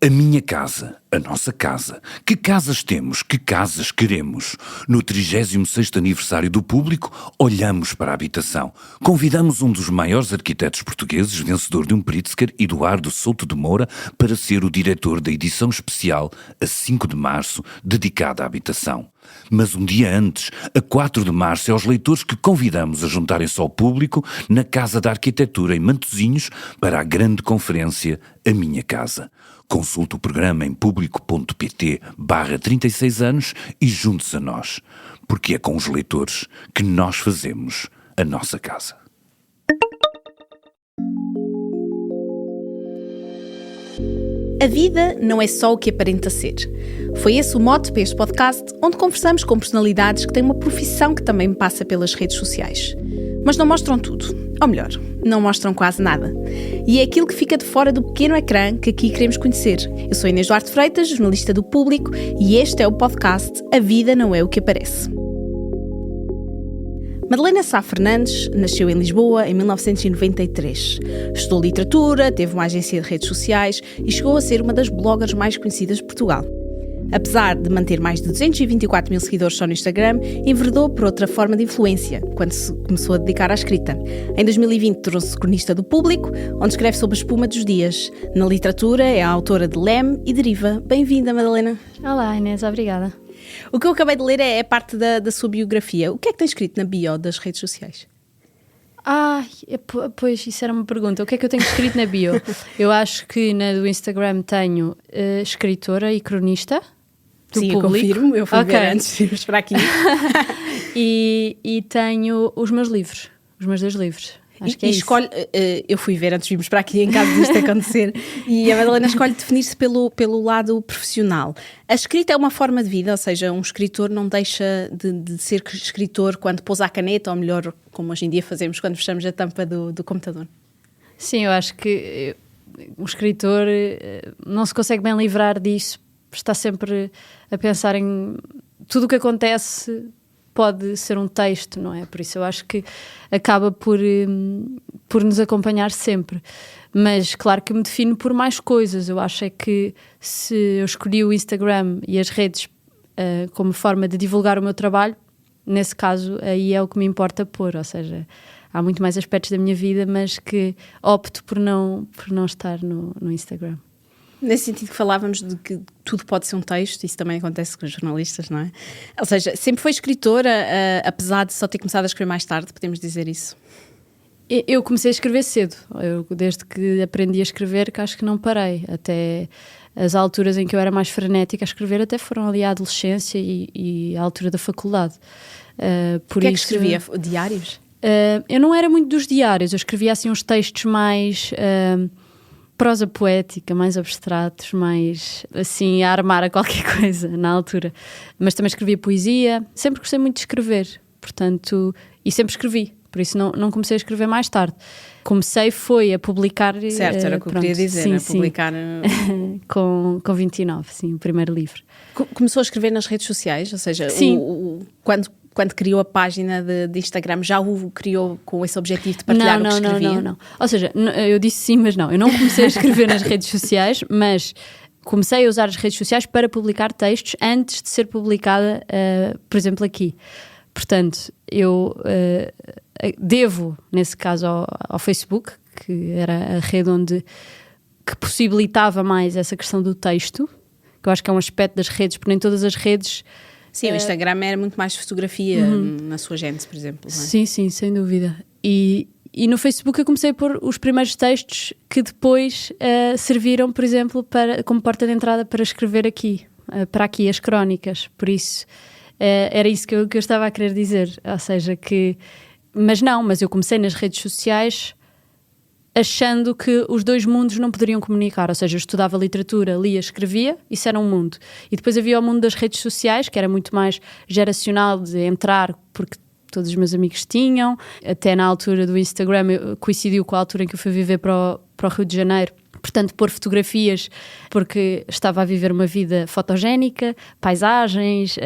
A minha casa, a nossa casa. Que casas temos? Que casas queremos? No 36º aniversário do Público, olhamos para a habitação. Convidamos um dos maiores arquitetos portugueses, vencedor de um Pritzker, Eduardo Souto de Moura, para ser o diretor da edição especial, a 5 de março, dedicada à habitação. Mas um dia antes, a 4 de março, é aos leitores que convidamos a juntarem-se ao Público na Casa da Arquitetura em Matosinhos para a grande conferência A Minha Casa. Consulte o programa em público.pt/36 anos e junte-se a nós, porque é com os leitores que nós fazemos a nossa casa. A vida não é só o que aparenta ser. Foi esse o mote para este podcast, onde conversamos com personalidades que têm uma profissão que também passa pelas redes sociais. Mas não mostram tudo. Ou melhor, não mostram quase nada. E é aquilo que fica de fora do pequeno ecrã que aqui queremos conhecer. Eu sou Inês Duarte Freitas, jornalista do Público, e este é o podcast A Vida Não É O Que Aparece. Madalena Sá Fernandes nasceu em Lisboa em 1993. Estudou literatura, teve uma agência de redes sociais e chegou a ser uma das bloggers mais conhecidas de Portugal. Apesar de manter mais de 224 mil seguidores só no Instagram, enveredou por outra forma de influência, quando se começou a dedicar à escrita. Em 2020 tornou-se cronista do Público, onde escreve sobre a espuma dos dias. Na literatura é a autora de Leme e Deriva. Bem-vinda, Madalena. Olá, Inês, obrigada. O que eu acabei de ler é parte da sua biografia. O que é que tem escrito na bio das redes sociais? Pois, isso era uma pergunta. O que é que eu tenho escrito na bio? Eu acho que na do Instagram tenho escritora e cronista do Sim, Público. Eu confirmo. Eu fui ver antes de irmos para aqui. e tenho os meus livros, os meus 2 livros. Acho que é escolhe, eu fui ver antes de irmos para aqui em caso disto acontecer, e a Madalena escolhe definir-se pelo lado profissional. A escrita é uma forma de vida, ou seja, um escritor não deixa de ser escritor quando pousa a caneta, ou melhor, como hoje em dia fazemos quando fechamos a tampa do computador. Sim, eu acho que um escritor não se consegue bem livrar disso, está sempre a pensar em tudo o que acontece. Pode ser um texto, não é? Por isso eu acho que acaba por nos acompanhar sempre. Mas claro que me defino por mais coisas. Eu acho é que se eu escolhi o Instagram e as redes como forma de divulgar o meu trabalho, nesse caso aí é o que me importa pôr. Ou seja, há muito mais aspectos da minha vida, mas que opto por não estar no Instagram. Nesse sentido que falávamos de que tudo pode ser um texto, isso também acontece com os jornalistas, não é? Ou seja, sempre foi escritora, apesar de só ter começado a escrever mais tarde, podemos dizer isso? Eu comecei a escrever cedo. Desde que aprendi a escrever, que acho que não parei. Até as alturas em que eu era mais frenética a escrever até foram ali à adolescência e à altura da faculdade. O que é que escrevia? Diários? Eu não era muito dos diários. Eu escrevia assim uns textos mais... prosa poética, mais abstratos, mais assim a armar a qualquer coisa na altura. Mas também escrevia poesia, sempre gostei muito de escrever, portanto, e sempre escrevi, por isso não comecei a escrever mais tarde. Comecei foi a publicar... Certo, era o que eu queria dizer, sim, né? sim. Publicar... com 29, sim, o primeiro livro. Começou a escrever nas redes sociais, ou seja, quando criou a página de Instagram, já o criou com esse objetivo de partilhar o que escrevia? Não. Ou seja, eu disse sim, mas não. Eu não comecei a escrever nas redes sociais, mas comecei a usar as redes sociais para publicar textos antes de ser publicada, por exemplo, aqui. Portanto, eu devo, nesse caso, ao Facebook, que era a rede que possibilitava mais essa questão do texto, que eu acho que é um aspecto das redes, porque nem todas as redes... Sim, o Instagram era muito mais fotografia na sua gênese, por exemplo. Não é? Sim, sem dúvida. E no Facebook eu comecei a pôr os primeiros textos que depois serviram, por exemplo, como porta de entrada para escrever aqui, para aqui as crónicas. Por isso, era isso que eu estava a querer dizer. Ou seja, mas eu comecei nas redes sociais achando que os 2 mundos não poderiam comunicar, ou seja, eu estudava literatura, lia, escrevia, isso era um mundo. E depois havia o mundo das redes sociais, que era muito mais geracional, de entrar porque todos os meus amigos tinham, até na altura do Instagram coincidiu com a altura em que eu fui viver para o Rio de Janeiro, portanto pôr fotografias porque estava a viver uma vida fotogénica, paisagens,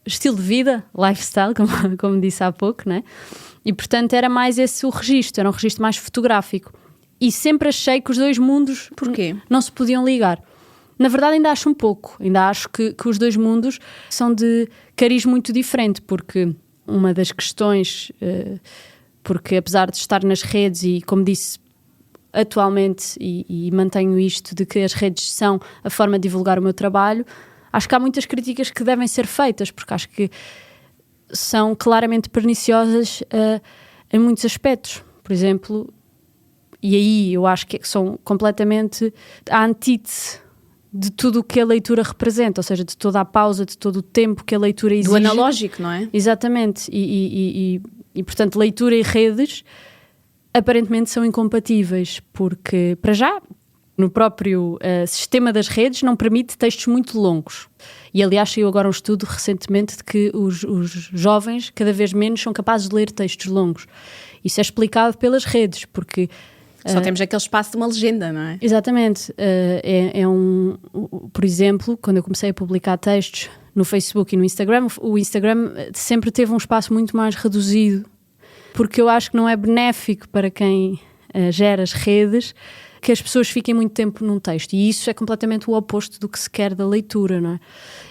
estilo de vida, lifestyle, como disse há pouco, não é? E, portanto, era mais esse o registro, era um registro mais fotográfico. E sempre achei que os 2 mundos Porquê? não se podiam ligar. Na verdade ainda acho um pouco, ainda acho que os dois mundos são de cariz muito diferente, porque uma das questões, porque apesar de estar nas redes e, como disse, atualmente, e mantenho isto, de que as redes são a forma de divulgar o meu trabalho, acho que há muitas críticas que devem ser feitas, porque acho que são claramente perniciosas em muitos aspectos. Por exemplo, e aí eu acho que são completamente a antítese de tudo o que a leitura representa, ou seja, de toda a pausa, de todo o tempo que a leitura exige. Do analógico, não é? Exatamente. E portanto, leitura e redes aparentemente são incompatíveis, porque, para já, no próprio sistema das redes não permite textos muito longos. E, aliás, saiu agora um estudo recentemente de que os jovens cada vez menos são capazes de ler textos longos. Isso é explicado pelas redes, porque... Só temos aquele espaço de uma legenda, não é? Exatamente. Por exemplo, quando eu comecei a publicar textos no Facebook e no Instagram, o Instagram sempre teve um espaço muito mais reduzido, porque eu acho que não é benéfico para quem gera as redes que as pessoas fiquem muito tempo num texto. E isso é completamente o oposto do que se quer da leitura, não é?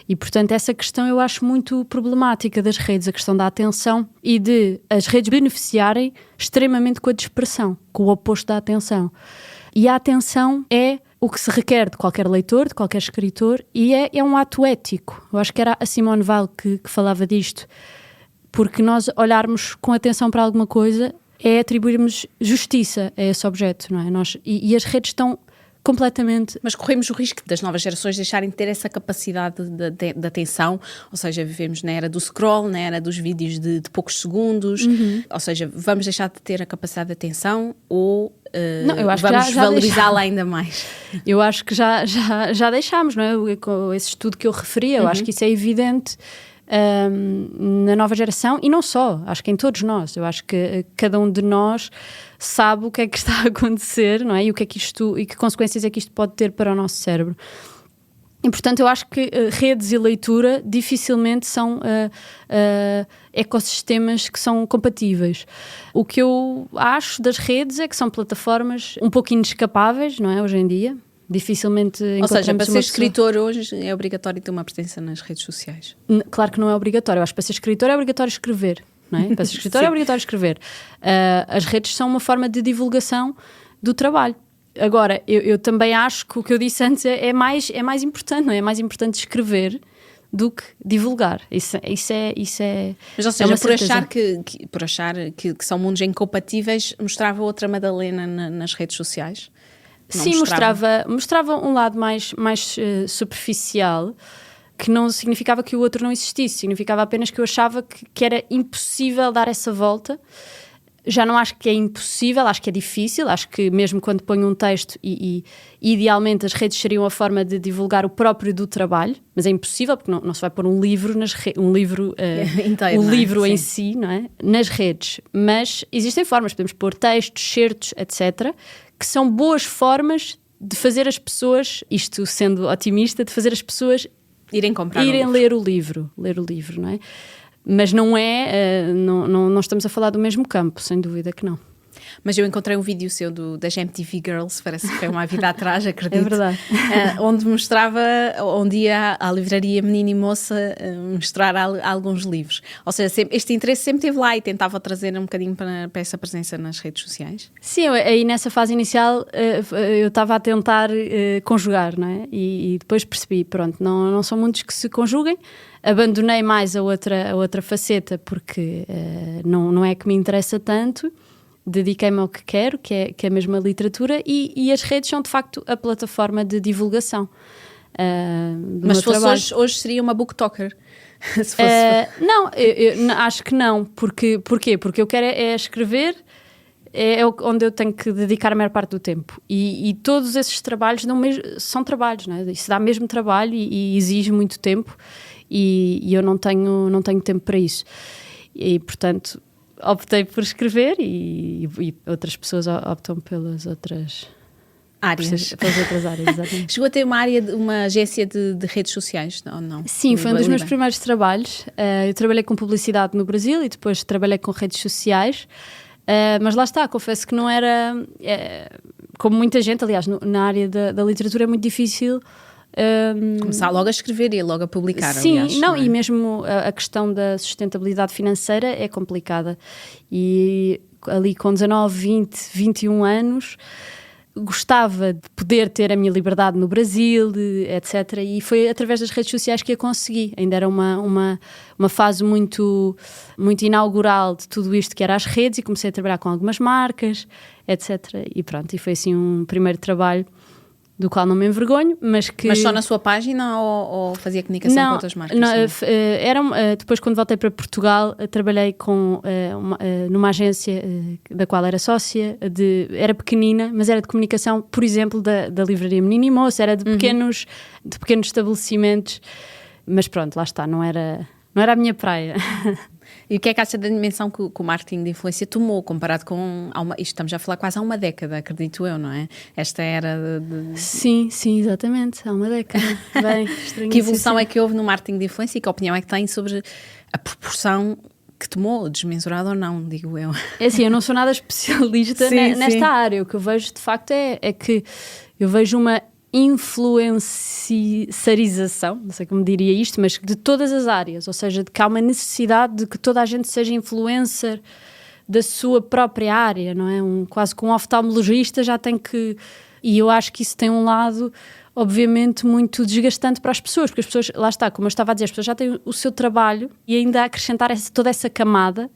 E, portanto, essa questão eu acho muito problemática das redes, a questão da atenção e de as redes beneficiarem extremamente com a dispersão, com o oposto da atenção. E a atenção é o que se requer de qualquer leitor, de qualquer escritor, e é um ato ético. Eu acho que era a Simone Weil que falava disto, porque nós olharmos com atenção para alguma coisa é atribuirmos justiça a esse objeto, não é? E as redes estão completamente... Mas corremos o risco das novas gerações deixarem de ter essa capacidade de atenção, ou seja, vivemos na era do scroll, na era dos vídeos de poucos segundos, ou seja, vamos deixar de ter a capacidade de atenção ou não, eu acho vamos que já valorizá-la ainda mais? Eu acho que já deixámos, não é? Com esse estudo que eu referi, eu acho que isso é evidente na nova geração, e não só, acho que em todos nós. Eu acho que cada um de nós sabe o que é que está a acontecer, não é? E o que é que e que consequências é que isto pode ter para o nosso cérebro. E, portanto, eu acho que redes e leitura dificilmente são ecossistemas que são compatíveis. O que eu acho das redes é que são plataformas um pouco inescapáveis, não é? Hoje em dia. Dificilmente encontramos. Ou seja, para ser escritor hoje é obrigatório ter uma presença nas redes sociais? Claro que não é obrigatório. Eu acho que para ser escritor é obrigatório escrever, não é? Para ser escritor é obrigatório escrever. As redes são uma forma de divulgação do trabalho. Agora, eu também acho que o que eu disse antes é mais importante, não é? É mais importante escrever do que divulgar. Isso é. Mas, ou seja, por achar que são mundos incompatíveis, mostrava outra Madalena nas redes sociais? Não. Sim, mostrava um lado mais superficial, que não significava que o outro não existisse, significava apenas que eu achava que era impossível dar essa volta. Já não acho que é impossível, acho que é difícil, acho que mesmo quando ponho um texto e idealmente as redes seriam a forma de divulgar o próprio do trabalho, mas é impossível porque não se vai pôr um livro inteiro, o livro Sim. em si, não é? Nas redes, mas existem formas, podemos pôr textos, certos, etc., que são boas formas de fazer as pessoas, isto sendo otimista, de fazer as pessoas irem ler o livro, não é? Mas não estamos a falar do mesmo campo, sem dúvida que não. Mas eu encontrei um vídeo seu das MTV Girls, parece que foi uma vida atrás, acredito. É verdade. Onde mostrava, onde ia à livraria Menina e Moça mostrar alguns livros. Ou seja, este interesse sempre esteve lá e tentava trazer um bocadinho para essa presença nas redes sociais. Sim, aí nessa fase inicial eu estava a tentar conjugar, não é? E depois percebi, pronto, não são muitos que se conjuguem. Abandonei mais a outra faceta porque não é que me interessa tanto. Dediquei-me ao que quero, que é mesmo a literatura, e as redes são de facto a plataforma de divulgação do Mas meu trabalho. Hoje seria uma booktalker? Se fosse... Não, eu acho que não. Porquê? Porque eu quero é escrever, é onde eu tenho que dedicar a maior parte do tempo. E todos esses trabalhos são trabalhos, não é? Isso dá mesmo trabalho e exige muito tempo, e eu não tenho tempo para isso. E, portanto, optei por escrever e outras pessoas optam pelas outras áreas. Pelas outras áreas, exatamente. Chegou a ter uma agência de redes sociais, ou não? Sim, foi um dos meus primeiros trabalhos. Eu trabalhei com publicidade no Brasil e depois trabalhei com redes sociais. Mas lá está, confesso que não era... como muita gente, aliás, na área da literatura é muito difícil Começar logo a escrever e logo a publicar, sim, aliás. não, É? e mesmo a questão da sustentabilidade financeira é complicada. E ali com 19, 20, 21 anos gostava de poder ter a minha liberdade no Brasil, etc. E foi através das redes sociais que a consegui. Ainda era uma fase muito, muito inaugural de tudo isto que era as redes, e comecei a trabalhar com algumas marcas, etc. E pronto, e foi assim um primeiro trabalho do qual não me envergonho, mas que... Mas só na sua página ou fazia comunicação com outras marcas? Não, depois quando voltei para Portugal, trabalhei numa agência da qual era sócia, era pequenina, mas era de comunicação, por exemplo, da Livraria Menino e Moço, era de pequenos estabelecimentos, mas pronto, lá está, não era a minha praia. E o que é que acha da dimensão que o marketing de influência tomou, comparado com... Isto estamos a falar quase há uma década, acredito eu, não é? Esta era de... Sim, exatamente, há uma década. Bem, estranho. Que evolução é que houve no marketing de influência e que opinião é que tem sobre a proporção que tomou, desmesurada ou não, digo eu? É assim, eu não sou nada especialista nesta área. O que eu vejo, de facto, é que eu vejo uma influenciarização, não sei como diria isto, mas de todas as áreas, ou seja, de que há uma necessidade de que toda a gente seja influencer da sua própria área, não é? Quase que um oftalmologista já tem que... E eu acho que isso tem um lado, obviamente, muito desgastante para as pessoas, porque as pessoas, lá está, como eu estava a dizer, as pessoas já têm o seu trabalho e ainda acrescentar toda essa camada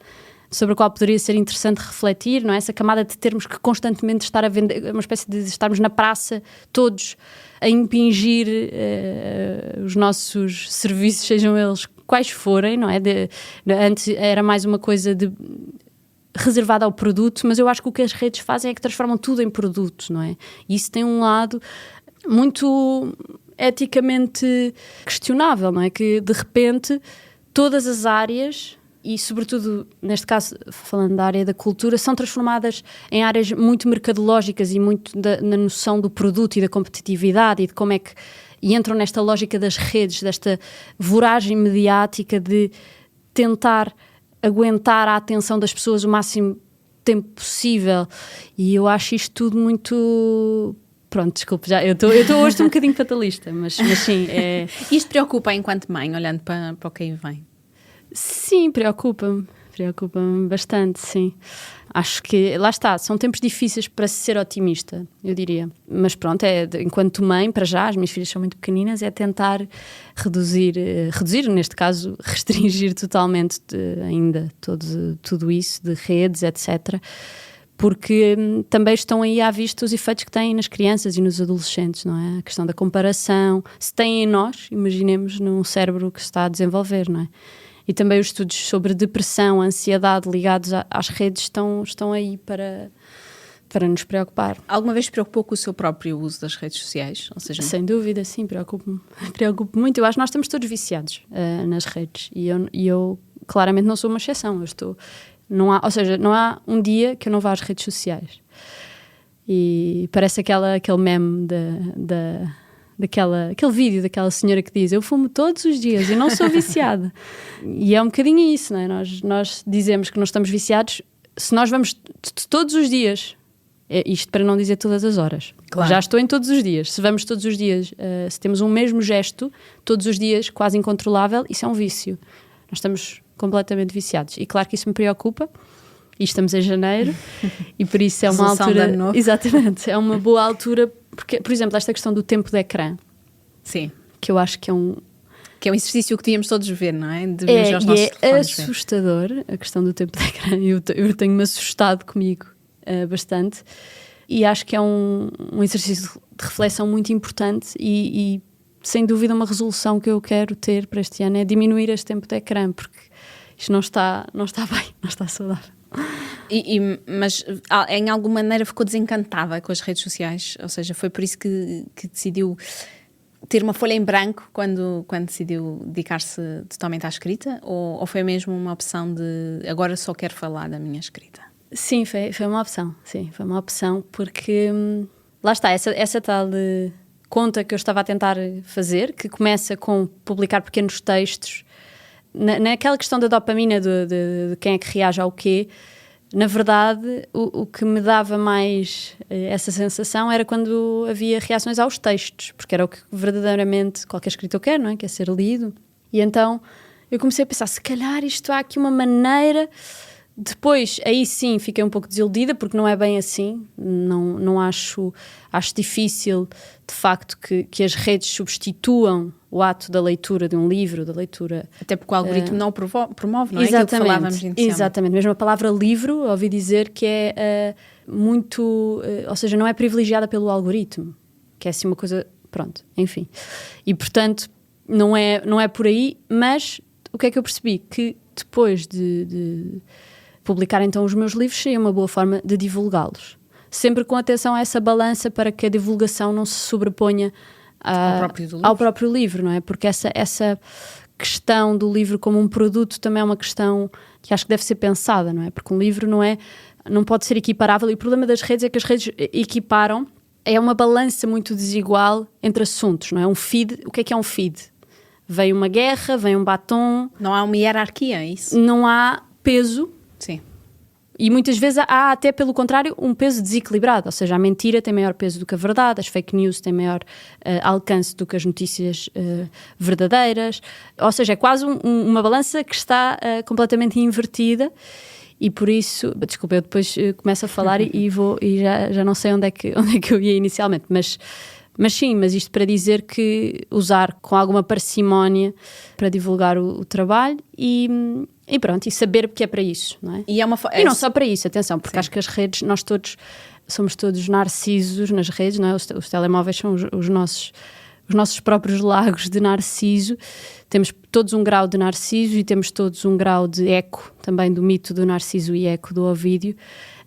sobre a qual poderia ser interessante refletir, não é? Essa camada de termos que constantemente estar a vender, uma espécie de estarmos na praça, todos a impingir os nossos serviços, sejam eles quais forem, não é? Antes era mais uma coisa reservada ao produto, mas eu acho que o que as redes fazem é que transformam tudo em produtos, não é? E isso tem um lado muito eticamente questionável, não é? Que de repente todas as áreas, e sobretudo neste caso falando da área da cultura, são transformadas em áreas muito mercadológicas e muito na noção do produto e da competitividade e de como é que... E entram nesta lógica das redes, desta voragem mediática de tentar aguentar a atenção das pessoas o máximo tempo possível. E eu acho isto tudo muito... Pronto, desculpe, eu estou hoje um bocadinho fatalista, mas sim. Isto preocupa enquanto mãe, olhando para o que aí vem? Sim, preocupa-me bastante, sim. Acho que, lá está, são tempos difíceis para ser otimista, eu diria. Mas pronto, enquanto mãe, para já, as minhas filhas são muito pequeninas, é tentar reduzir, neste caso, restringir totalmente ainda tudo isso de redes, etc., porque também estão aí à vista os efeitos que têm nas crianças e nos adolescentes, não é? A questão da comparação, se têm em nós, imaginemos num cérebro que se está a desenvolver, não é? E também os estudos sobre depressão, ansiedade ligados às redes estão aí para nos preocupar. Alguma vez se preocupou com o seu próprio uso das redes sociais? Ou seja... Sem dúvida, sim, preocupo-me muito. Eu acho que nós estamos todos viciados nas redes e eu claramente não sou uma exceção. Não há um dia que eu não vá às redes sociais. E parece aquele meme aquele vídeo daquela senhora que diz: eu fumo todos os dias e não sou viciada. E é um bocadinho isso, não é? Nós dizemos que não estamos viciados se nós vamos todos os dias, isto para não dizer todas as horas. Claro. Já estou em todos os dias. Se vamos todos os dias, se temos um mesmo gesto todos os dias, quase incontrolável, isso é um vício. Nós estamos completamente viciados. E claro que isso me preocupa. E estamos em janeiro e por isso é uma altura... Exatamente, é uma boa altura, porque, por exemplo, esta questão do tempo de ecrã. Sim. Que eu acho que é um... Que é um exercício que devíamos todos ver, não é? De ver os nossos telefones, assustador a questão do tempo de ecrã. Eu tenho-me assustado comigo bastante e acho que é um exercício de reflexão muito importante e sem dúvida uma resolução que eu quero ter para este ano é diminuir este tempo de ecrã, porque isto não está bem, não está saudável. Mas em alguma maneira ficou desencantada com as redes sociais? Ou seja, foi por isso que decidiu ter uma folha em branco quando decidiu dedicar-se totalmente à escrita? Ou foi mesmo uma opção de agora só quero falar da minha escrita? Sim, foi uma opção. Sim, foi uma opção porque lá está, essa tal conta que eu estava a tentar fazer, que começa com publicar pequenos textos, naquela questão da dopamina de quem é que reage ao quê. Na verdade, o que me dava mais essa sensação era quando havia reações aos textos, porque era o que verdadeiramente qualquer escritor quer, não é? Quer ser lido. E então eu comecei a pensar, se calhar isto há aqui uma maneira... Depois, aí sim, fiquei um pouco desiludida, porque não é bem assim. Não acho difícil, de facto, que as redes substituam o ato da leitura de um livro, da leitura... Até porque o algoritmo não o promove, não é? Exatamente, Aquilo que falávamos inicialmente. exatamente. Mesmo a palavra livro, ouvi dizer que é muito... ou seja, não é privilegiada pelo algoritmo, que é assim uma coisa... Pronto, enfim. E, portanto, não é por aí, mas o que é que eu percebi? Que depois de publicar então os meus livros seria uma boa forma de divulgá-los. Sempre com atenção a essa balança para que a divulgação não se sobreponha ao próprio livro, não é? Porque essa questão do livro como um produto também é uma questão que acho que deve ser pensada, não é? Porque um livro não pode ser equiparável, e o problema das redes é que as redes equiparam, é uma balança muito desigual entre assuntos, não é? Um feed, o que é um feed? Vem uma guerra, vem um batom... Não há uma hierarquia, é isso? Não há peso. Sim. E muitas vezes há até, pelo contrário, um peso desequilibrado. Ou seja, a mentira tem maior peso do que a verdade, as fake news têm maior alcance do que as notícias verdadeiras. Ou seja, é quase uma balança que está completamente invertida. E por isso, desculpa, eu depois começo a falar e já não sei onde é que eu ia inicialmente, mas sim, mas isto para dizer que usar com alguma parcimónia para divulgar o trabalho e pronto, e saber que é para isso, não é? E não só para isso, atenção, porque acho que as redes, nós todos somos todos narcisos nas redes, não é? Os telemóveis são os nossos próprios lagos de narciso. Temos todos um grau de narciso e temos todos um grau de eco, também do mito do Narciso e Eco do Ovídio,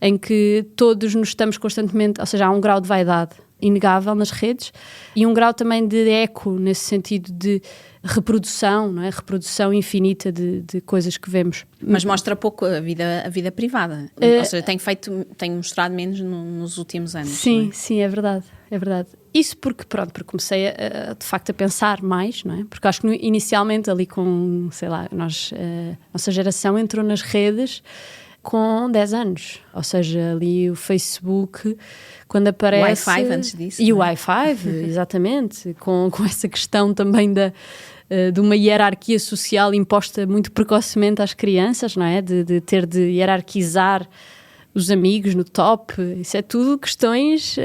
em que todos nos estamos constantemente, ou seja, há um grau de vaidade inegável nas redes e um grau também de eco, nesse sentido de reprodução, não é? Reprodução infinita de coisas que vemos. Mas mostra pouco a vida privada. Ou seja, tem mostrado menos nos últimos anos. Sim, não é? Sim, é verdade. Isso porque comecei de facto a pensar mais, não é? Porque acho que inicialmente ali com, sei lá, nossa geração entrou nas redes com 10 anos, ou seja, ali o Facebook, quando aparece... O Wi-Fi antes disso. E o Wi-Fi, exatamente, com essa questão também de uma hierarquia social imposta muito precocemente às crianças, não é? De ter de hierarquizar os amigos no top, isso é tudo questões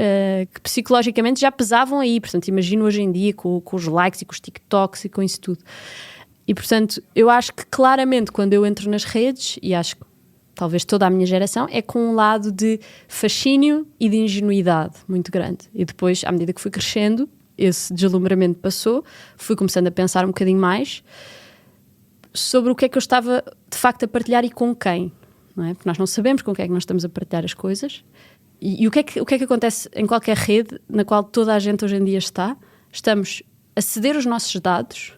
que psicologicamente já pesavam aí, portanto imagino hoje em dia com os likes e com os TikToks e com isso tudo. E portanto eu acho que claramente quando eu entro nas redes, e acho que talvez toda a minha geração, é com um lado de fascínio e de ingenuidade muito grande. E depois, à medida que fui crescendo, esse deslumbramento passou, fui começando a pensar um bocadinho mais sobre o que é que eu estava de facto a partilhar e com quem, não é? Porque nós não sabemos com quem é que nós estamos a partilhar as coisas. E o que é que acontece em qualquer rede na qual toda a gente hoje em dia está? Estamos a ceder os nossos dados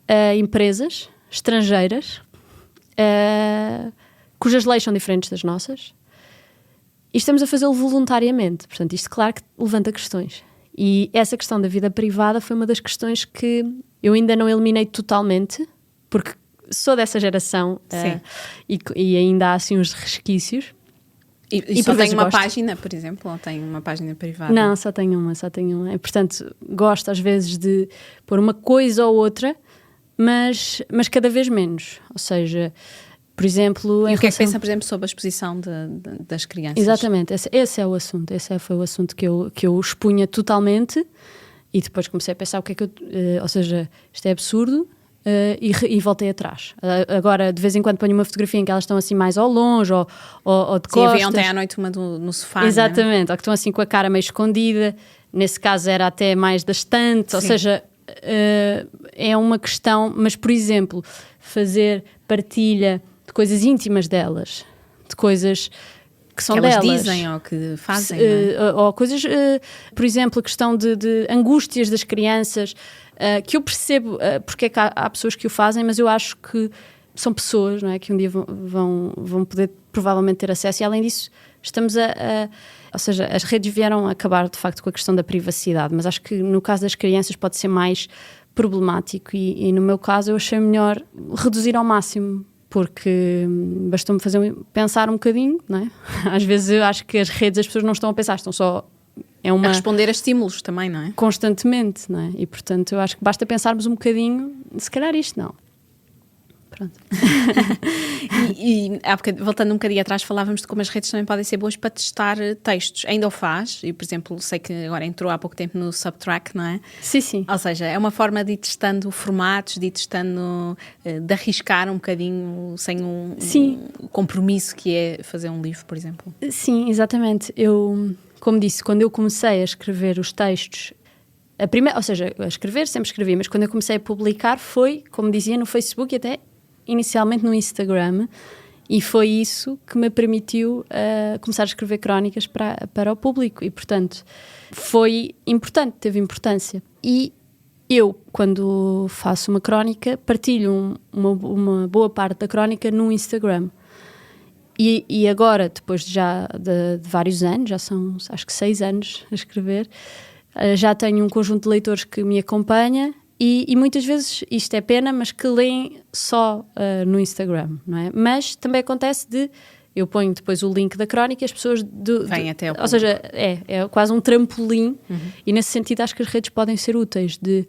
a empresas estrangeiras cujas leis são diferentes das nossas, e estamos a fazê-lo voluntariamente. Portanto, isto claro que levanta questões. E essa questão da vida privada foi uma das questões que eu ainda não eliminei totalmente, porque sou dessa geração e ainda há assim uns resquícios. E só tem uma página, por exemplo, ou tem uma página privada? Não, só tenho uma. E, portanto, gosto às vezes de pôr uma coisa ou outra, mas cada vez menos. Ou seja, por exemplo... E o que é que pensa, por exemplo, sobre a exposição das crianças? Exatamente, esse é o assunto. Esse foi o assunto que eu expunha totalmente, e depois comecei a pensar o que é que eu... ou seja, isto é absurdo, e voltei atrás. Agora, de vez em quando ponho uma fotografia em que elas estão assim mais ao longe, ou de costas. Sim, havia ontem à noite uma no sofá. Exatamente, ou que estão assim com a cara meio escondida. Nesse caso era até mais da estante, ou seja... é uma questão, mas por exemplo, fazer partilha de coisas íntimas delas, de coisas que são delas. Que elas dizem ou que fazem. Ou coisas, por exemplo, a questão de angústias das crianças, que eu percebo porque é que há pessoas que o fazem, mas eu acho que são pessoas, não é? Que um dia vão poder provavelmente ter acesso, e além disso estamos ou seja, as redes vieram acabar de facto com a questão da privacidade, mas acho que no caso das crianças pode ser mais problemático, e no meu caso eu achei melhor reduzir ao máximo, porque bastou-me pensar um bocadinho, não é? Às vezes eu acho que as redes as pessoas não estão a pensar, estão só... a responder a estímulos também, não é? Constantemente, não é? E portanto eu acho que basta pensarmos um bocadinho, se calhar isto não. Pronto. Voltando um bocadinho atrás, falávamos de como as redes também podem ser boas para testar textos. Ainda o faz? Eu, por exemplo, sei que agora entrou há pouco tempo no Subtrack, não é? Sim. Ou seja, é uma forma de ir testando formatos, de ir testando, de arriscar um bocadinho sem um compromisso que é fazer um livro, por exemplo. Sim, exatamente. Eu, como disse, quando eu comecei a escrever os textos, a escrever sempre escrevi, mas quando eu comecei a publicar foi, como dizia, no Facebook e até inicialmente no Instagram, e foi isso que me permitiu começar a escrever crónicas para o público, e portanto foi importante, teve importância. E eu, quando faço uma crónica, partilho uma boa parte da crónica no Instagram. E agora, depois de vários anos, já são acho que 6 anos a escrever, já tenho um conjunto de leitores que me acompanha e muitas vezes, isto é pena, mas que leem só no Instagram, não é? Mas também acontece eu ponho depois o link da crónica e as pessoas... Vêm até ao público. Ou seja, é quase um trampolim, e nesse sentido acho que as redes podem ser úteis, de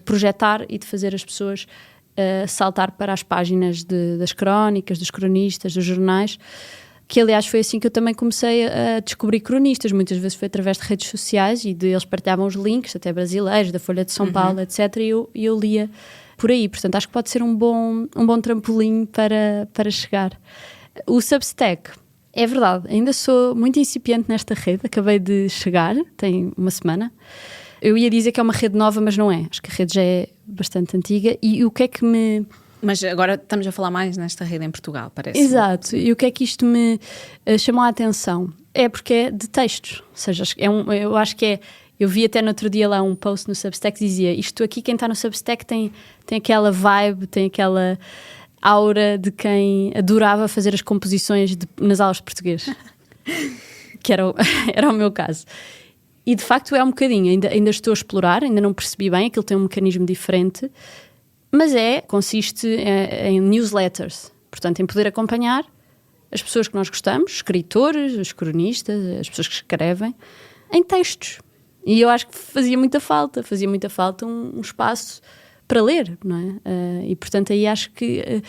projetar e de fazer as pessoas saltar para as páginas das crónicas, dos cronistas, dos jornais, que aliás foi assim que eu também comecei a descobrir cronistas. Muitas vezes foi através de redes sociais e eles partilhavam os links, até brasileiros, da Folha de São Paulo, etc. E eu lia por aí. Portanto, acho que pode ser um bom trampolim para chegar. O Substack, é verdade, ainda sou muito incipiente nesta rede, acabei de chegar, tem uma semana. Eu ia dizer que é uma rede nova, mas não é. Acho que a rede já é bastante antiga. E o que é que me... Mas agora estamos a falar mais nesta rede em Portugal, parece. Exato. E o que é que isto me chamou a atenção? É porque é de textos. Ou seja, eu acho que é... Eu vi até no outro dia lá um post no Substack que dizia: isto aqui, quem está no Substack tem aquela vibe, tem aquela aura de quem adorava fazer as composições nas aulas de português. Que era o meu caso. E de facto é um bocadinho. Ainda estou a explorar, ainda não percebi bem, aquilo tem um mecanismo diferente. Mas consiste em newsletters, portanto em poder acompanhar as pessoas que nós gostamos, escritores, os cronistas, as pessoas que escrevem, em textos. E eu acho que fazia muita falta um espaço para ler, não é? E portanto aí acho que,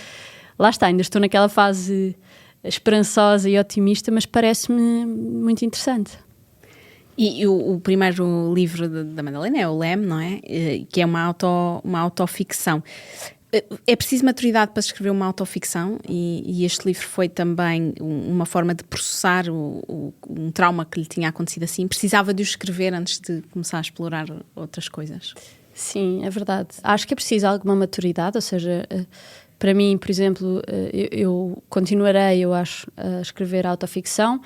lá está, ainda estou naquela fase esperançosa e otimista, mas parece-me muito interessante. E o primeiro livro da Madalena é o Lem, não é? Que é uma autoficção. É preciso maturidade para escrever uma autoficção e este livro foi também uma forma de processar um trauma que lhe tinha acontecido assim. Precisava de o escrever antes de começar a explorar outras coisas. Sim, é verdade. Acho que é preciso alguma maturidade, ou seja, para mim, por exemplo, eu continuarei, eu acho, a escrever autoficção.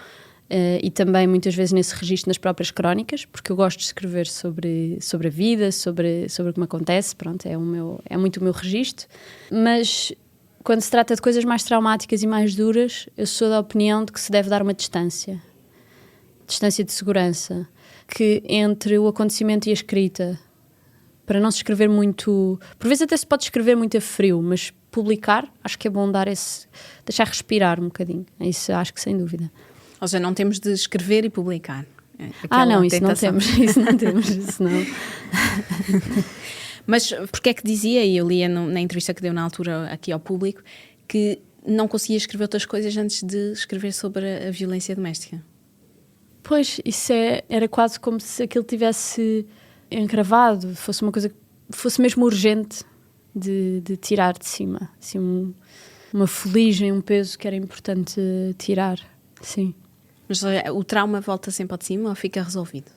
E também muitas vezes nesse registro nas próprias crónicas, porque eu gosto de escrever sobre a vida, sobre o que me acontece, pronto, é muito o meu registro. Mas quando se trata de coisas mais traumáticas e mais duras, eu sou da opinião de que se deve dar uma distância de segurança, que entre o acontecimento e a escrita, para não se escrever muito... Por vezes até se pode escrever muito a frio, mas publicar, acho que é bom deixar respirar um bocadinho, isso acho que sem dúvida. Ou seja, não temos de escrever e publicar. Não, isso não temos. Isso não. Mas porque é que dizia, e eu lia na entrevista que deu na altura aqui ao público, que não conseguia escrever outras coisas antes de escrever sobre a violência doméstica? Pois, isso era quase como se aquilo tivesse encravado, fosse uma coisa que fosse mesmo urgente de tirar de cima. Assim, uma fuligem, um peso que era importante tirar. Sim. Mas o trauma volta sempre ao de cima ou fica resolvido?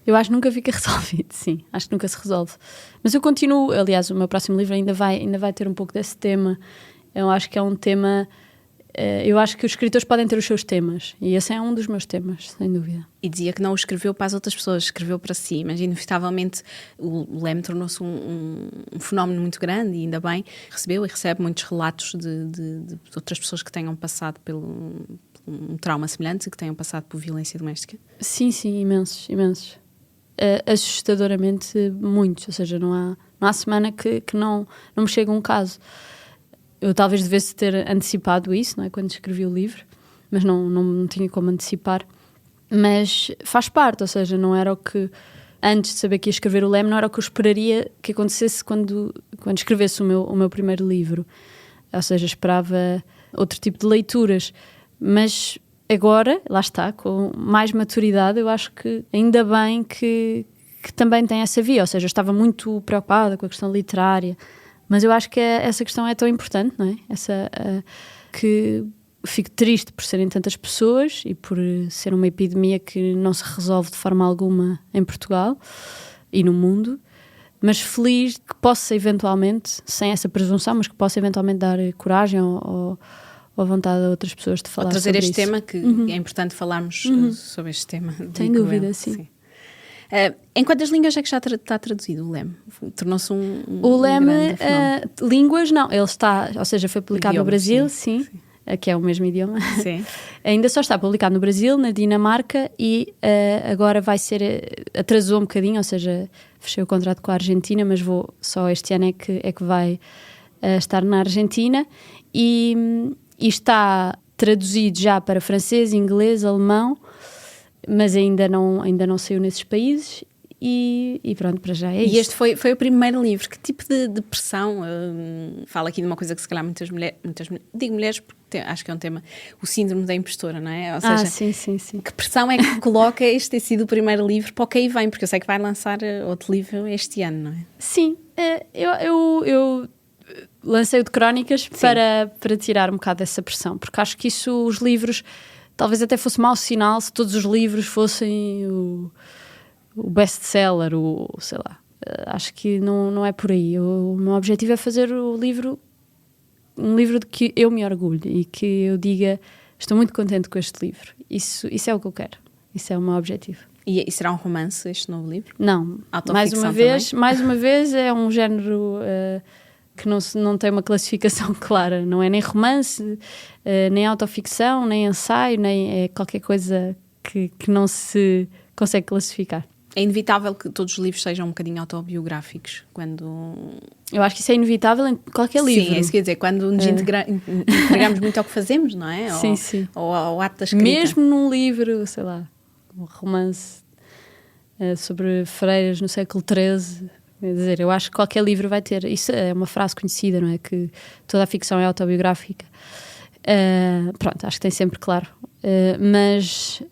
Eu acho que nunca fica resolvido, sim. Acho que nunca se resolve. Mas eu continuo, aliás, o meu próximo livro ainda vai ter um pouco desse tema. Eu acho que é um tema... Eu acho que os escritores podem ter os seus temas. E esse é um dos meus temas, sem dúvida. E dizia que não o escreveu para as outras pessoas, escreveu para si. Mas inevitavelmente o Lem tornou-se um fenómeno muito grande e ainda bem. Recebeu e recebe muitos relatos de outras pessoas que tenham passado pelo... um trauma semelhante, que tenham passado por violência doméstica? Sim, imensos. Assustadoramente muitos, ou seja, não há semana que não me chega um caso. Eu talvez devesse ter antecipado isso, não é? Quando escrevi o livro, mas não tinha como antecipar. Mas faz parte, ou seja, não era o que, antes de saber que ia escrever o Leme, não era o que eu esperaria que acontecesse quando escrevesse o meu primeiro livro. Ou seja, esperava outro tipo de leituras. Mas agora, lá está, com mais maturidade, eu acho que ainda bem que também tem essa via. Ou seja, eu estava muito preocupada com a questão literária, mas eu acho que essa questão é tão importante, não é? Que fico triste por serem tantas pessoas e por ser uma epidemia que não se resolve de forma alguma em Portugal e no mundo, mas feliz que possa eventualmente, sem essa presunção, mas que possa eventualmente dar coragem ou vontade a outras pessoas de falar sobre isso. Trazer este tema, que é importante falarmos sobre este tema. Sem dúvida, sim. Em quantas línguas é que já está traduzido o Leme? Tornou-se o Leme, línguas não, ele está, ou seja, foi publicado no Brasil, sim. Que é o mesmo idioma. Sim. Ainda só está publicado no Brasil, na Dinamarca e agora vai ser, atrasou um bocadinho, ou seja, fechei o contrato com a Argentina, mas só este ano é que vai estar na Argentina e está traduzido já para francês, inglês, alemão, mas ainda não saiu nesses países e pronto, para já é isso. E este foi o primeiro livro. Que tipo de pressão? Falo aqui de uma coisa que se calhar muitas mulheres, digo mulheres porque acho que é um tema, o síndrome da impostora, não é? Ou seja, sim. Que pressão é que coloca este ter sido o primeiro livro para o que aí vem? Porque eu sei que vai lançar outro livro este ano, não é? Sim, eu lancei o de crónicas para tirar um bocado dessa pressão, porque acho que isso, os livros, talvez até fosse mau sinal se todos os livros fossem o best-seller, sei lá. Acho que não é por aí. O meu objetivo é fazer um livro de que eu me orgulho e que eu diga, estou muito contente com este livro. Isso é o que eu quero. Isso é o meu objetivo. E será um romance este novo livro? Não. Mais uma vez é um género que não tem uma classificação clara. Não é nem romance, nem autoficção, nem ensaio, nem é qualquer coisa que não se consegue classificar. É inevitável que todos os livros sejam um bocadinho autobiográficos quando... Eu acho que isso é inevitável em qualquer livro. Sim, é isso que quer dizer, quando nos entregamos muito ao que fazemos, não é? Sim. Ou ao ato da escrita. Mesmo num livro, sei lá, um romance sobre freiras no século XIII, quer dizer, eu acho que qualquer livro vai ter... Isso é uma frase conhecida, não é? Que toda a ficção é autobiográfica. Pronto, acho que tem sempre claro. Mas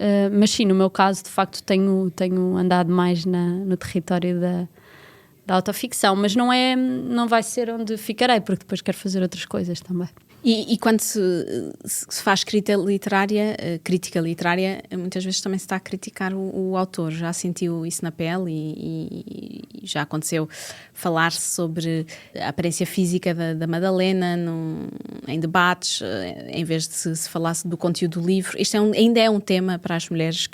sim, no meu caso, de facto, tenho andado mais no território da autoficção, mas não vai ser onde ficarei, porque depois quero fazer outras coisas também. E quando se faz crítica literária, muitas vezes também se está a criticar o autor. Já sentiu isso na pele e já aconteceu falar-se sobre a aparência física da Madalena em debates, em vez de se falasse do conteúdo do livro. Isto ainda é um tema para as mulheres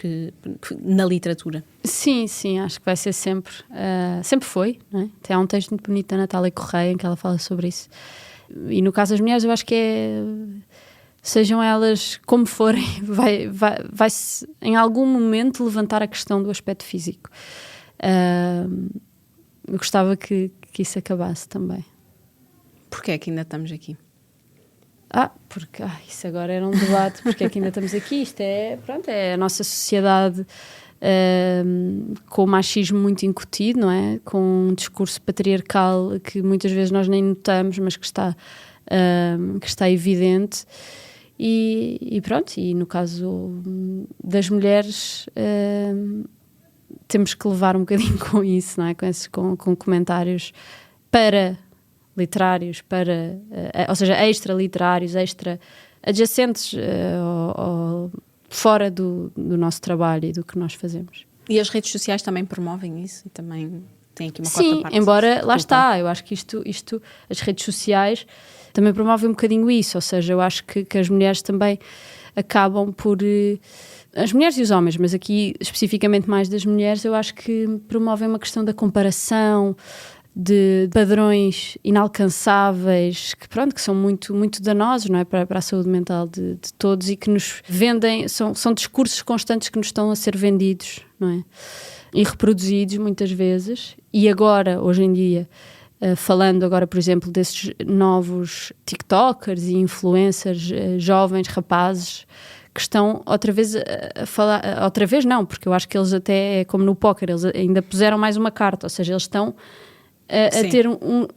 na literatura. Sim, acho que vai ser sempre. Sempre foi, não é? Tem um texto muito bonito da Natália Correia em que ela fala sobre isso. E no caso das mulheres eu acho que sejam elas como forem, vai em algum momento levantar a questão do aspecto físico. Eu gostava que isso acabasse também. Porquê é que ainda estamos aqui? Porque isso agora era um debate. Porque é que ainda estamos aqui? Isto é a nossa sociedade com o machismo muito incutido, não é? Com um discurso patriarcal que muitas vezes nós nem notamos, mas que está evidente. E pronto, e no caso das mulheres temos que levar um bocadinho com isso, não é? Com comentários literários, ou seja, extra-literários, extra-adjacentes ou fora do nosso trabalho e do que nós fazemos. E as redes sociais também promovem isso? E também tem aqui uma quarta parte? Sim, embora, lá está, eu acho que isto, as redes sociais também promovem um bocadinho isso, ou seja, eu acho que as mulheres também acabam por... As mulheres e os homens, mas aqui especificamente mais das mulheres, eu acho que promovem uma questão da comparação, de padrões inalcançáveis que são muito, muito danosos, não é? para a saúde mental de todos e que nos vendem, são discursos constantes que nos estão a ser vendidos, não é? E reproduzidos muitas vezes, e agora, hoje em dia, falando agora, por exemplo, desses novos TikTokers e influencers, jovens, rapazes, que estão outra vez a falar, outra vez não, porque eu acho que eles até, como no póquer, eles ainda puseram mais uma carta, ou seja, eles estão a ter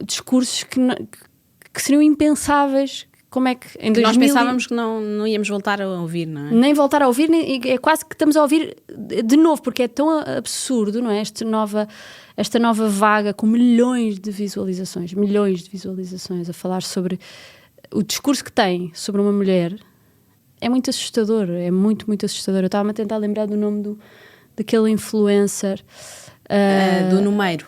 discursos que seriam impensáveis. Como é que em 2000... Nós pensávamos que não íamos voltar a ouvir, não é? Nem voltar a ouvir, é quase que estamos a ouvir de novo, porque é tão absurdo, não é? Esta nova vaga com milhões de visualizações, a falar sobre o discurso que tem sobre uma mulher. É muito assustador, é muito, muito assustador. Eu estava-me a tentar lembrar do nome daquele influencer. Do Numeiro.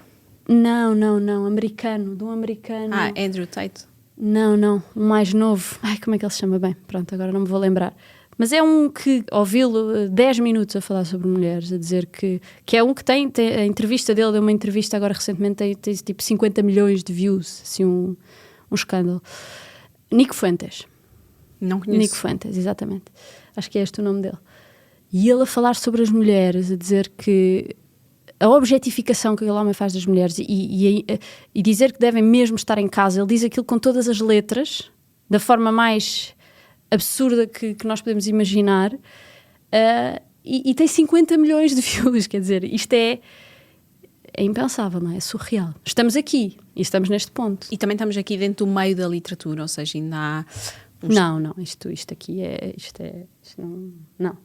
Não, americano, de um americano. Andrew Tate. Não, um mais novo. Ai, como é que ele se chama bem? Pronto, agora não me vou lembrar. Mas é um que, ouvi-lo 10 minutos a falar sobre mulheres, a dizer que é um que tem a entrevista dele, deu uma entrevista agora recentemente, tem tipo 50 milhões de views, assim um escândalo. Nico Fuentes. Não conheço. Nico Fuentes, exatamente. Acho que é este o nome dele. E ele a falar sobre as mulheres, a dizer que a objetificação que aquele homem faz das mulheres e dizer que devem mesmo estar em casa, ele diz aquilo com todas as letras, da forma mais absurda que nós podemos imaginar, e tem 50 milhões de views, quer dizer, isto é impensável, não é? É surreal. Estamos aqui e estamos neste ponto. E também estamos aqui dentro do meio da literatura, ou seja, ainda há... Não, isto aqui não.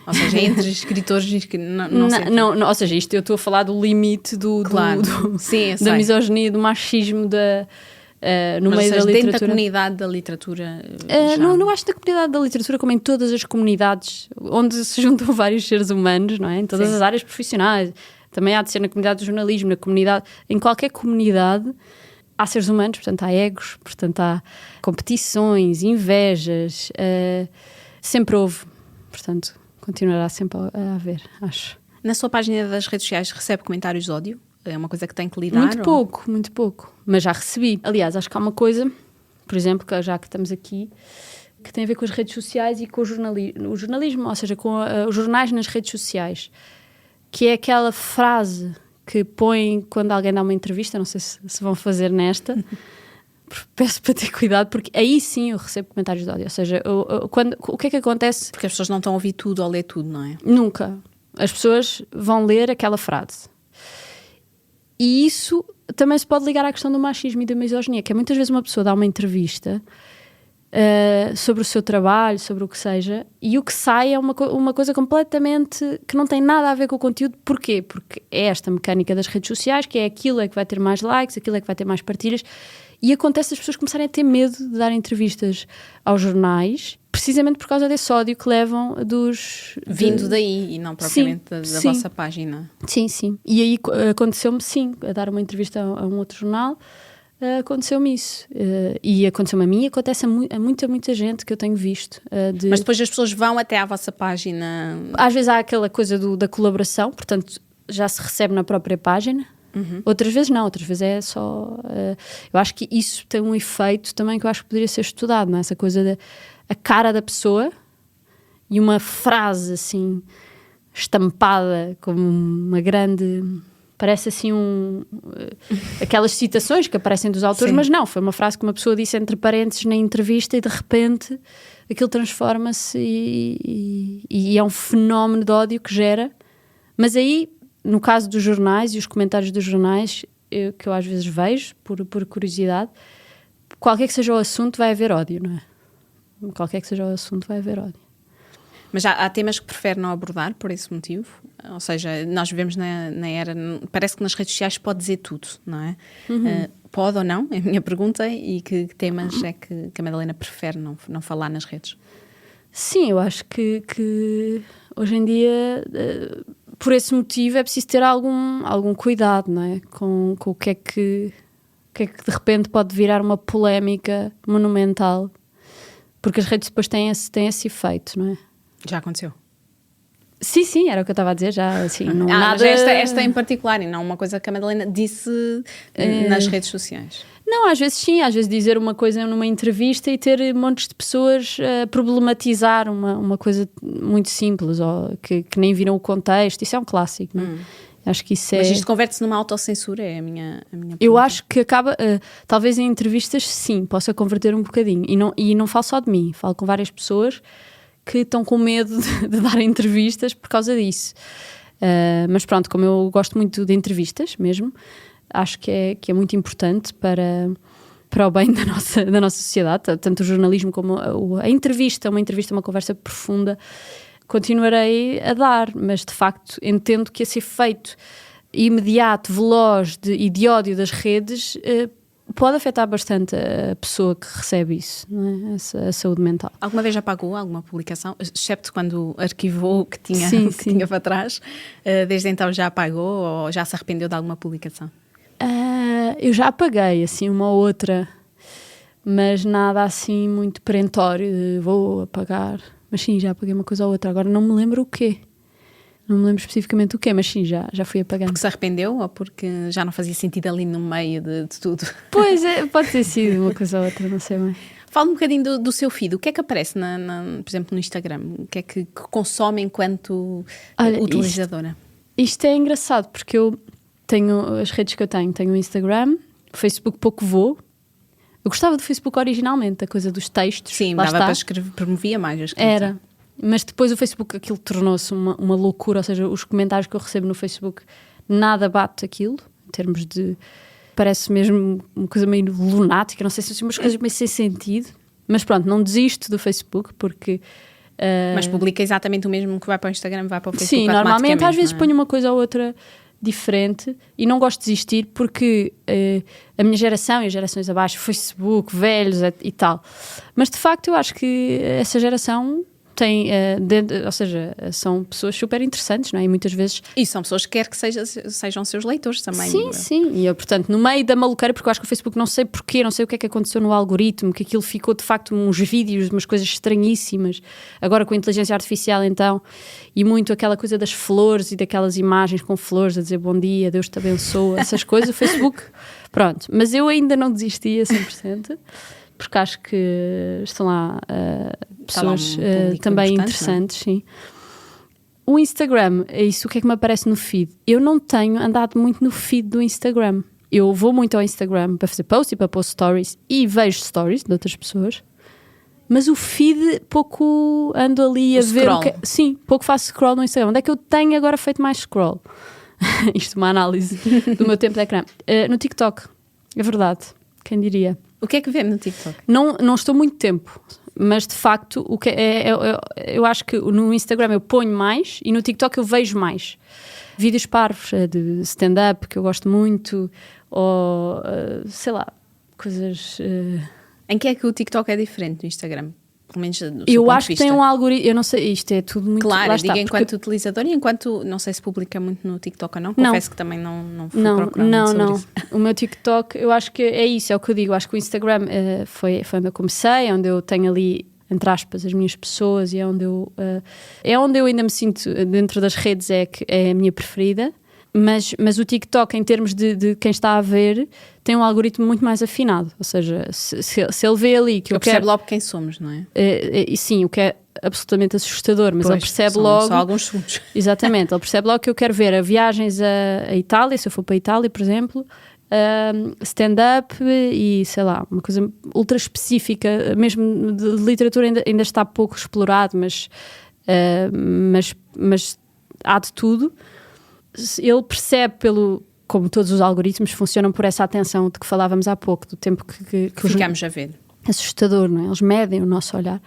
Ou seja, entre escritores que não sei. Não, ou seja, isto eu estou a falar do limite Sim, da misoginia, do machismo no meio da literatura. Dentro da comunidade da literatura? Não acho da comunidade da literatura como em todas as comunidades onde se juntam vários seres humanos, não é? Em todas as áreas profissionais. Também há de ser na comunidade do jornalismo, na comunidade, em qualquer comunidade há seres humanos, portanto há egos, portanto há competições, invejas, sempre houve, portanto continuará sempre a haver, acho. Na sua página das redes sociais recebe comentários de ódio? É uma coisa que tem que lidar? Muito pouco, mas já recebi. Aliás, acho que há uma coisa, por exemplo, que já que estamos aqui, que tem a ver com as redes sociais e com o jornalismo, ou seja, com os jornais nas redes sociais, que é aquela frase que põe quando alguém dá uma entrevista, não sei se vão fazer nesta, peço para ter cuidado, porque aí sim eu recebo comentários de ódio, ou seja, o que é que acontece? Porque as pessoas não estão a ouvir tudo ou ler tudo, não é? Nunca. As pessoas vão ler aquela frase. E isso também se pode ligar à questão do machismo e da misoginia, que é muitas vezes uma pessoa dá uma entrevista sobre o seu trabalho, sobre o que seja, e o que sai é uma coisa completamente que não tem nada a ver com o conteúdo. Porquê? Porque é esta mecânica das redes sociais, que é aquilo é que vai ter mais likes, aquilo é que vai ter mais partilhas, e acontece as pessoas começarem a ter medo de dar entrevistas aos jornais, precisamente por causa desse ódio que levam vindo daí e não propriamente da vossa página. Sim. E aí aconteceu-me, a dar uma entrevista a um outro jornal, aconteceu-me isso. E aconteceu-me a mim e acontece a muita gente que eu tenho visto. Mas depois as pessoas vão até à vossa página? Às vezes há aquela coisa da colaboração, portanto já se recebe na própria página. Uhum. Outras vezes não, outras vezes é só... eu acho que isso tem um efeito também que eu acho que poderia ser estudado, não é? Essa coisa a cara da pessoa e uma frase assim estampada como uma grande... Parece assim aquelas citações que aparecem dos autores, mas não, foi uma frase que uma pessoa disse entre parênteses na entrevista e de repente aquilo transforma-se e é um fenómeno de ódio que gera. Mas aí, no caso dos jornais e os comentários dos jornais, que eu às vezes vejo, por curiosidade, qualquer que seja o assunto vai haver ódio, não é? Qualquer que seja o assunto vai haver ódio. Mas há temas que prefere não abordar por esse motivo? Ou seja, nós vivemos na era... Parece que nas redes sociais pode dizer tudo, não é? Uhum. Pode ou não? É a minha pergunta. E que temas é que a Madalena prefere não falar nas redes? Sim, eu acho que hoje em dia, por esse motivo, é preciso ter algum cuidado, não é? Com o que é que de repente pode virar uma polémica monumental. Porque as redes depois têm esse efeito, não é? Já aconteceu? Sim, era o que eu estava a dizer, já assim, não nada... Mas esta em particular, e não uma coisa que a Madalena disse nas redes sociais. Não, às vezes sim, às vezes dizer uma coisa numa entrevista e ter montes de pessoas a problematizar uma coisa muito simples, ou que nem viram o contexto, isso é um clássico, não é? Acho que isso é... Mas isto converte-se numa autocensura, é a minha pergunta. Eu acho que acaba, talvez em entrevistas, sim, possa converter um bocadinho. E não falo só de mim, falo com várias pessoas que estão com medo de dar entrevistas por causa disso. Mas pronto, como eu gosto muito de entrevistas mesmo, acho que é muito importante para o bem da nossa sociedade, tanto o jornalismo como a entrevista, uma conversa profunda, continuarei a dar, mas de facto entendo que esse efeito imediato, veloz e de ódio das redes pode afetar bastante a pessoa que recebe isso, não é? A saúde mental. Alguma vez já apagou alguma publicação, excepto quando arquivou o que tinha, Sim, que tinha para trás? Desde então já apagou ou já se arrependeu de alguma publicação? Eu já apaguei assim uma ou outra, mas nada assim muito perentório de vou apagar. Mas sim, já apaguei uma coisa ou outra. Agora não me lembro o quê. Não me lembro especificamente o quê, mas sim, já fui apagando. Porque se arrependeu ou porque já não fazia sentido ali no meio de tudo? Pois é, pode ter sido uma coisa ou outra, não sei bem. Fala um bocadinho do seu feed. O que é que aparece, por exemplo, no Instagram? O que é que consome enquanto utilizadora? Isto é engraçado, porque eu tenho as redes que eu tenho o Instagram, o Facebook pouco vou. Eu gostava do Facebook originalmente, a coisa dos textos. Sim, dava para escrever, promovia mais a escrita. Era, mas depois o Facebook, aquilo tornou-se uma loucura, ou seja, os comentários que eu recebo no Facebook, nada bate aquilo, em termos de... Parece mesmo uma coisa meio lunática, não sei se são umas coisas meio sem sentido, mas pronto, não desisto do Facebook, porque... Mas publica exatamente o mesmo que vai para o Instagram, vai para o Facebook. Sim, normalmente às vezes ponho uma coisa ou outra diferente e não gosto de desistir porque a minha geração e as gerações abaixo, Facebook, velhos e tal, mas de facto eu acho que essa geração tem, ou seja, são pessoas super interessantes, não é? E muitas vezes... E são pessoas que quer que sejam seus leitores também. Sim, sim. E eu, portanto, no meio da maluqueira, porque eu acho que o Facebook, não sei porquê, não sei o que é que aconteceu no algoritmo, que aquilo ficou de facto uns vídeos, umas coisas estranhíssimas. Agora com a inteligência artificial, então, e muito aquela coisa das flores e daquelas imagens com flores a dizer bom dia, Deus te abençoa, essas coisas, o Facebook, pronto. Mas eu ainda não desisti a 100%. Porque acho que estão lá pessoas também interessantes, sim. O Instagram, é isso, o que é que me aparece no feed? Eu não tenho andado muito no feed do Instagram. Eu vou muito ao Instagram para fazer posts e para pôr stories e vejo stories de outras pessoas, mas o feed pouco ando ali a ver o que... Sim, pouco faço scroll no Instagram. Onde é que eu tenho agora feito mais scroll? Isto é uma análise do meu tempo de ecrã. No TikTok, é verdade, quem diria? O que é que vê no TikTok? Não estou muito tempo, mas de facto o que eu acho que no Instagram eu ponho mais e no TikTok eu vejo mais. Vídeos parvos de stand-up que eu gosto muito, ou sei lá, coisas... Em que é que o TikTok é diferente do Instagram? Pelo menos do seu eu ponto acho de que vista. tem um algoritmo, eu não sei, isto é tudo muito... Claro, lá digo está, enquanto utilizador e enquanto, não sei se publica muito no TikTok ou não, confesso que também não fui procurar muito sobre isso. O meu TikTok, eu acho que é isso, é o que eu digo, acho que o Instagram foi onde eu comecei, onde eu tenho ali, entre aspas, as minhas pessoas e é onde eu ainda me sinto, dentro das redes, é a minha preferida. Mas o TikTok, em termos de quem está a ver, tem um algoritmo muito mais afinado. Ou seja, se ele vê ali que eu percebe logo quem somos, não é? Sim, o que é absolutamente assustador, mas pois, ele percebe são logo... Só alguns segundos. Exatamente, ele percebe logo que eu quero ver viagens a Itália, se eu for para a Itália, por exemplo, stand-up e, sei lá, uma coisa ultra específica, mesmo de literatura ainda está pouco explorado, mas há de tudo. Ele percebe como todos os algoritmos funcionam por essa atenção de que falávamos há pouco, do tempo que ficamos a ver. Assustador, não é? Eles medem o nosso olhar.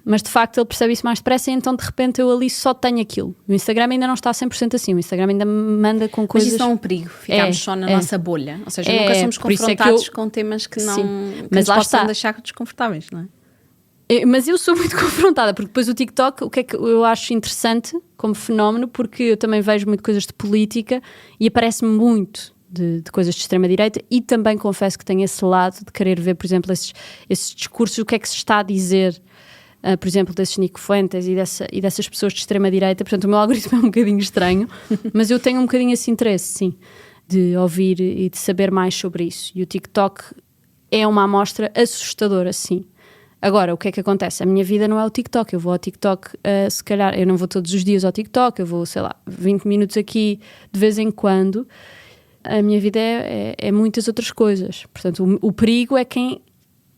Mas de facto ele percebe isso mais depressa e então de repente eu ali só tenho aquilo. O Instagram ainda não está 100% assim, o Instagram ainda me manda com coisas... Mas isso não é um perigo, ficarmos só na nossa bolha. Ou seja, nunca somos confrontados com temas que não que nos possam deixar desconfortáveis, não é? Mas eu sou muito confrontada, porque depois o TikTok, o que é que eu acho interessante como fenómeno, porque eu também vejo muito coisas de política e aparece-me muito de coisas de extrema-direita e também confesso que tenho esse lado de querer ver, por exemplo, esses discursos, o que é que se está a dizer, por exemplo, desses Nico Fuentes e dessas pessoas de extrema-direita. Portanto, o meu algoritmo é um bocadinho estranho, mas eu tenho um bocadinho esse interesse, sim, de ouvir e de saber mais sobre isso. E o TikTok é uma amostra assustadora, sim. Agora, o que é que acontece? A minha vida não é o TikTok. Eu vou ao TikTok, se calhar, eu não vou todos os dias ao TikTok, eu vou, sei lá, 20 minutos aqui de vez em quando. A minha vida é muitas outras coisas. Portanto, o perigo é quem,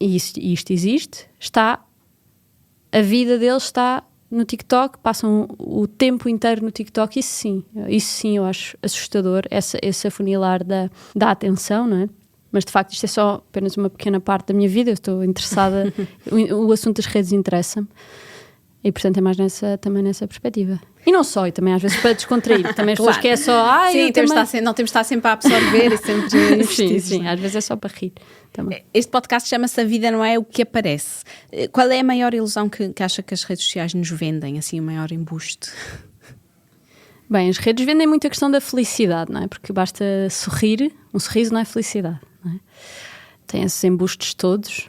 e isto existe, a vida deles está no TikTok, passam o tempo inteiro no TikTok. Isso sim eu acho assustador, esse afunilar da atenção, não é? Mas de facto isto é só apenas uma pequena parte da minha vida, eu estou interessada, o assunto das redes interessa-me. E portanto é mais também nessa perspectiva. E não só, e também às vezes para descontrair. Também as pessoas que é só... Sim, não temos de estar sempre a absorver e sempre sim, às vezes é só para rir. Também. Este podcast chama-se A Vida Não É O Que Aparece. Qual é a maior ilusão que acha que as redes sociais nos vendem? Assim, o maior embuste? Bem, as redes vendem muito a questão da felicidade, não é? Porque basta sorrir, um sorriso não é felicidade, não é? Tem esses embustes todos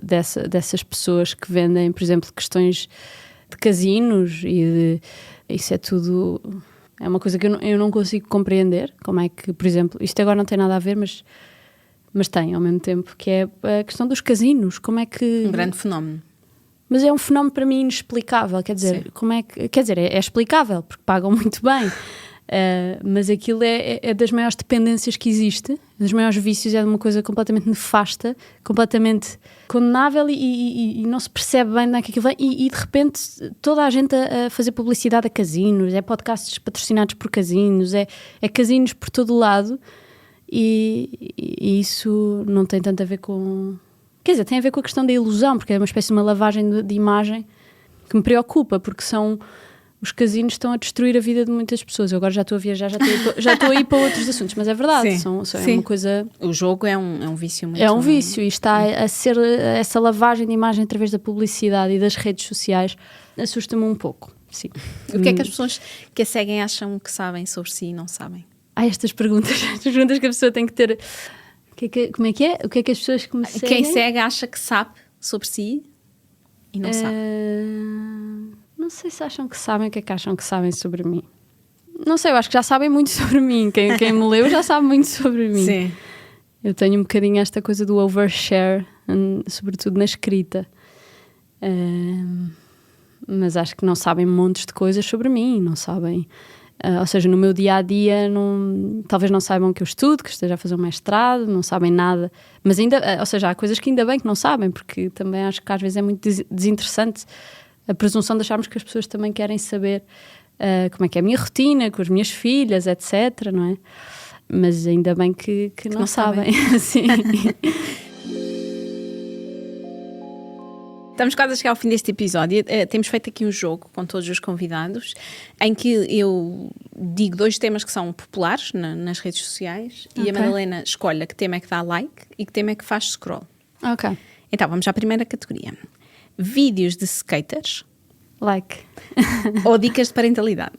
dessas pessoas que vendem, por exemplo, questões de casinos isso é tudo... É uma coisa que eu não consigo compreender. Como é que, por exemplo, isto agora não tem nada a ver, mas tem ao mesmo tempo, que é a questão dos casinos. Como é que... Um grande fenómeno. Mas é um fenómeno para mim inexplicável, quer dizer, é explicável, porque pagam muito bem, mas aquilo é das maiores dependências que existe, dos maiores vícios, é de uma coisa completamente nefasta, completamente condenável e não se percebe bem onde é que aquilo vem, e de repente toda a gente a fazer publicidade a casinos, é podcasts patrocinados por casinos, é casinos por todo o lado, e isso não tem tanto a ver com... Quer dizer, tem a ver com a questão da ilusão, porque é uma espécie de uma lavagem de imagem que me preocupa, porque os casinos estão a destruir a vida de muitas pessoas. Eu agora já estou a viajar, já estou a ir para outros assuntos, mas é verdade, sim. É uma coisa... O jogo é um vício muito... É um vício e está a ser essa lavagem de imagem através da publicidade e das redes sociais, assusta-me um pouco, sim. O que é que as pessoas que a seguem acham que sabem sobre si e não sabem? Estas perguntas que a pessoa tem que ter... Como é que é? O que é que as pessoas que me seguem... Quem segue acha que sabe sobre si e não sabe. Não sei se acham que sabem o que é que acham que sabem sobre mim. Não sei, eu acho que já sabem muito sobre mim. Quem me leu já sabe muito sobre mim. Sim. Eu tenho um bocadinho esta coisa do overshare, sobretudo na escrita. Mas acho que não sabem montes de coisas sobre mim, não sabem... ou seja, no meu dia-a-dia talvez não saibam que eu estudo, que esteja a fazer um mestrado, não sabem nada, mas ou seja, há coisas que ainda bem que não sabem, porque também acho que às vezes é muito desinteressante a presunção de acharmos que as pessoas também querem saber como é que é a minha rotina, com as minhas filhas, etc, não é? Mas ainda bem que não sabem. Sim. Estamos quase a chegar ao fim deste episódio. Temos feito aqui um jogo com todos os convidados em que eu digo 2 temas que são populares nas redes sociais e a Madalena escolhe a que tema é que dá like e que tema é que faz scroll. Ok. Então, vamos à primeira categoria. Vídeos de skaters. Like. Ou dicas de parentalidade.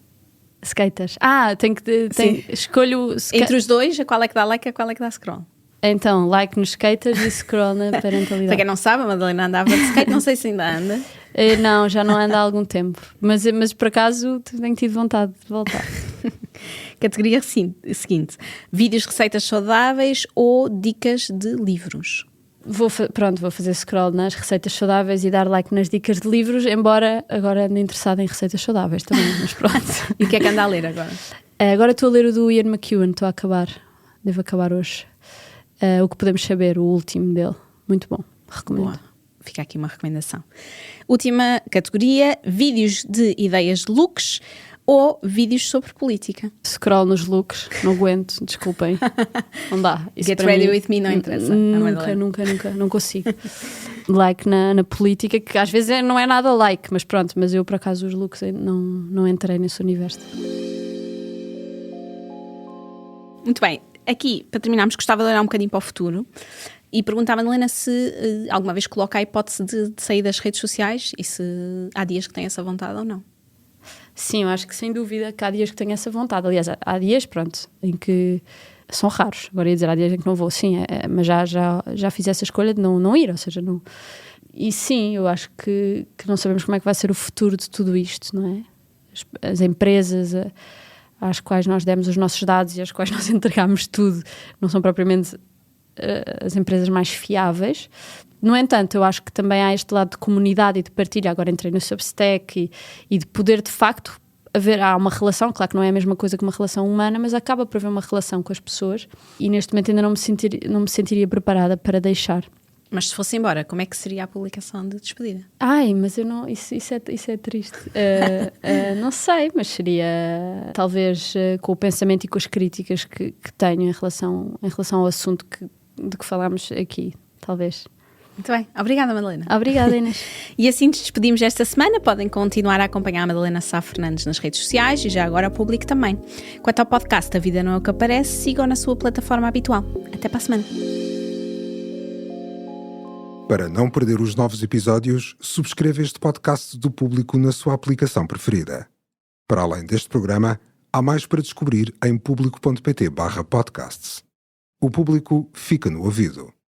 Skaters. Escolho... Entre os dois, a qual é que dá like e a qual é que dá scroll? Então, like nos skaters e scroll na parentalidade. Para quem não sabe, a Madalena andava de skate, não sei se ainda anda. Não, já não anda há algum tempo. Mas por acaso tenho tido vontade de voltar. Categoria seguinte. Vídeos de receitas saudáveis ou dicas de livros? Vou fazer scroll nas receitas saudáveis e dar like nas dicas de livros, embora agora ande interessada em receitas saudáveis também, mas pronto. E o que é que anda a ler agora? Agora estou a ler o do Ian McEwan, estou a acabar. Devo acabar hoje. O que podemos saber, o último dele. Muito bom, recomendo. Boa. Fica aqui uma recomendação. Última categoria, vídeos de ideias de looks ou vídeos sobre política. Scroll nos looks, não aguento, desculpem. Não dá. Isso Get ready with me não interessa. Nunca, não consigo. Like na política, que às vezes não é nada like, mas pronto, mas eu por acaso os looks não entrei nesse universo. Muito bem. Aqui, para terminarmos, gostava de olhar um bocadinho para o futuro e perguntar à Madalena se alguma vez coloca a hipótese de sair das redes sociais e se há dias que tem essa vontade ou não. Sim, eu acho que sem dúvida que há dias que tenho essa vontade. Aliás, há dias, pronto, em que são raros. Agora ia dizer, há dias em que não vou, sim, mas já fiz essa escolha de não ir, ou seja, não... E sim, eu acho que não sabemos como é que vai ser o futuro de tudo isto, não é? As empresas... às quais nós demos os nossos dados e às quais nós entregámos tudo, não são propriamente as empresas mais fiáveis. No entanto, eu acho que também há este lado de comunidade e de partilha. Agora entrei no Substack e de poder, de facto, há uma relação. Claro que não é a mesma coisa que uma relação humana, mas acaba por haver uma relação com as pessoas. E neste momento ainda não me sentiria preparada para deixar. Mas se fosse embora, como é que seria a publicação de despedida? Mas eu não... Isso é triste. Não sei, mas seria talvez com o pensamento e com as críticas que tenho em relação ao assunto de que falámos aqui, talvez. Muito bem. Obrigada, Madalena. Obrigada, Inês. E assim nos despedimos esta semana. Podem continuar a acompanhar a Madalena Sá Fernandes nas redes sociais e já agora ao público também. Quanto ao podcast A Vida Não É O Que Aparece, sigam na sua plataforma habitual. Até para a semana. Para não perder os novos episódios, subscreva este podcast do Público na sua aplicação preferida. Para além deste programa, há mais para descobrir em público.pt/podcasts. O Público fica no ouvido.